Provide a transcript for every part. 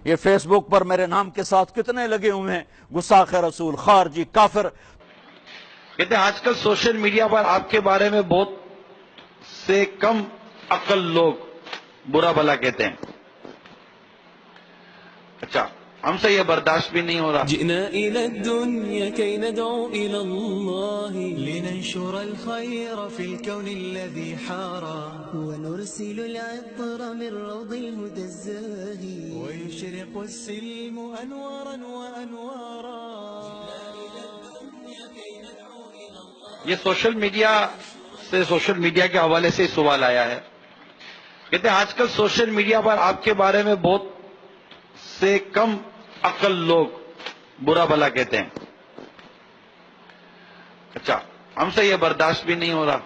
یہ فیس بک پر میرے نام کے ساتھ کتنے لگے ہوئے ہیں، گستاخ رسول، خارجی، کافر۔ کہتے ہیں آج کل سوشل میڈیا پر آپ کے بارے میں بہت سے کم عقل لوگ برا بھلا کہتے ہیں۔ اچھا، ہم سے یہ برداشت بھی نہیں ہو رہا۔ جئنا إلى الدنيا كي ندعو إلى الله لننشر الخير في الكون الذي حارى ونرسل العطر من روض الهدى الزاهي ويشرق السلم أنوارا وأنوارا۔ یہ سوشل میڈیا کے حوالے سے سوال آیا ہے۔ کہتے ہیں آج کل سوشل میڈیا پر آپ کے بارے میں بہت سے کم عقل لوگ برا بھلا کہتے ہیں۔ اچھا، ہم سے یہ برداشت بھی نہیں ہو رہا۔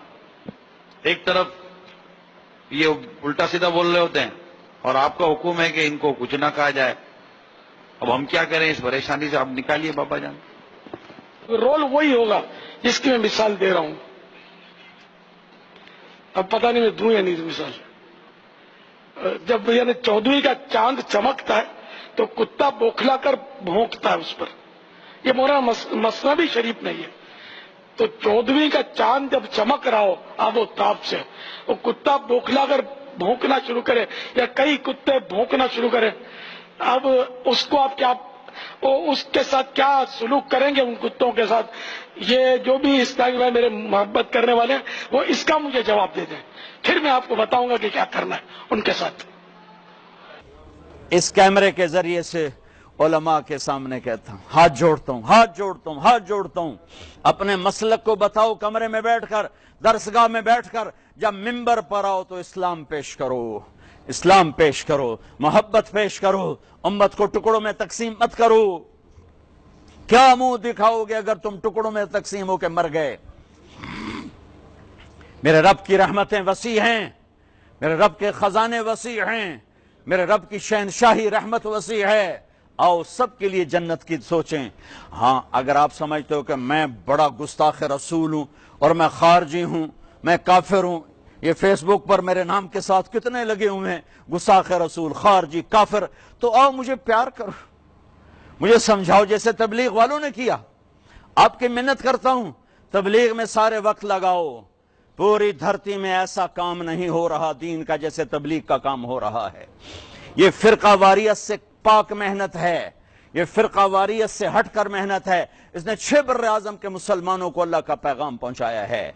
ایک طرف یہ الٹا سیدھا بول رہے ہوتے ہیں اور آپ کا حکم ہے کہ ان کو کچھ نہ کہا جائے۔ اب ہم کیا کریں، اس پریشانی سے آپ نکالیے بابا جان۔ رول وہی ہوگا جس کی میں مثال دے رہا ہوں۔ اب پتہ نہیں میں دوں یا نہیں دوں مثال۔ جب یعنی 14ویں کا چاند چمکتا ہے تو کتا بوکھلا کر بھونکتا ہے اس پر۔ یہ مولانا مثنوی شریف نہیں ہے۔ تو 14ویں کا چاند جب چمک رہا ہو آب و تاب سے، وہ کتا بوکھلا کر بھونکنا شروع کرے یا کئی کتے بھونکنا شروع کرے، اب اس کو آپ کیا، اس کے ساتھ کیا سلوک کریں گے ان کتوں کے ساتھ؟ یہ جو بھی اسلامی بھائی میرے محبت کرنے والے ہیں وہ اس کا مجھے جواب دے دیں، پھر میں آپ کو بتاؤں گا کہ کیا کرنا ہے ان کے ساتھ۔ اس کیمرے کے ذریعے سے علماء کے سامنے کہتا ہوں، ہاتھ جوڑتا ہوں، ہاتھ جوڑتا ہوں، ہاتھ جوڑتا ہوں، اپنے مسلک کو بتاؤ، کمرے میں بیٹھ کر، درسگاہ میں بیٹھ کر، جب منبر پر آؤ تو اسلام پیش کرو، اسلام پیش کرو، محبت پیش کرو، امت کو ٹکڑوں میں تقسیم مت کرو۔ کیا منہ دکھاؤ گے اگر تم ٹکڑوں میں تقسیم ہو کے مر گئے؟ میرے رب کی رحمتیں وسیع ہیں، میرے رب کے خزانے وسیع ہیں، میرے رب کی شہنشاہی رحمت وسیع ہے، آؤ سب کے لیے جنت کی سوچیں۔ ہاں، اگر آپ سمجھتے ہو کہ میں بڑا گستاخ رسول ہوں اور میں خارجی ہوں، میں کافر ہوں، یہ فیس بک پر میرے نام کے ساتھ کتنے لگے ہوئے ہیں، گستاخ رسول، خارجی، کافر، تو آؤ مجھے پیار کرو، مجھے سمجھاؤ جیسے تبلیغ والوں نے کیا۔ آپ کی منت کرتا ہوں، تبلیغ میں سارے وقت لگاؤ۔ پوری دھرتی میں ایسا کام نہیں ہو رہا دین کا جیسے تبلیغ کا کام ہو رہا ہے۔ یہ فرقہ واریت سے پاک محنت ہے، یہ فرقہ واریت سے ہٹ کر محنت ہے۔ اس نے 6 بر اعظم کے مسلمانوں کو اللہ کا پیغام پہنچایا ہے،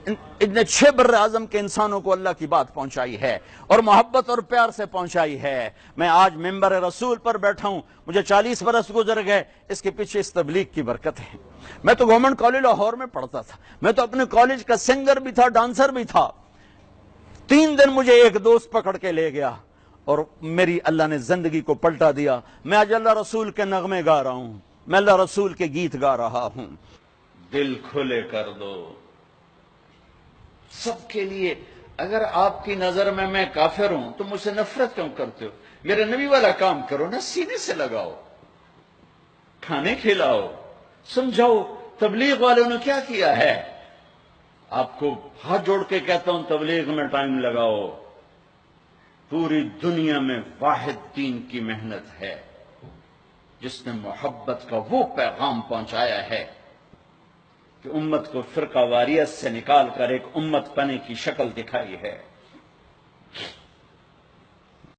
اس نے 6 بر اعظم کے انسانوں کو اللہ کی بات پہنچائی ہے اور محبت اور پیار سے پہنچائی ہے۔ میں آج منبر رسول پر بیٹھا ہوں، مجھے 40 برس گزر گئے، اس کے پیچھے اس تبلیغ کی برکت ہے۔ میں تو گورنمنٹ کالج لاہور میں پڑھتا تھا، میں تو اپنے کالج کا سنگر بھی تھا، ڈانسر بھی تھا۔ 3 دن مجھے ایک دوست پکڑ کے لے گیا اور میری اللہ نے زندگی کو پلٹا دیا۔ میں آج اللہ رسول کے نغمے گا رہا ہوں، میں اللہ رسول کے گیت گا رہا ہوں۔ دل کھلے کر دو سب کے لیے۔ اگر آپ کی نظر میں کافر ہوں تو مجھ سے نفرت کیوں کرتے ہو؟ میرے نبی والا کام کرو نا، سینے سے لگاؤ، کھانے کھلاؤ، سمجھاؤ۔ تبلیغ والوں نے کیا کیا ہے؟ آپ کو ہاتھ جوڑ کے کہتا ہوں، تبلیغ میں ٹائم لگاؤ۔ پوری دنیا میں واحد دین کی محنت ہے جس نے محبت کا وہ پیغام پہنچایا ہے کہ امت کو فرقہ واریت سے نکال کر ایک امت پنے کی شکل دکھائی ہے۔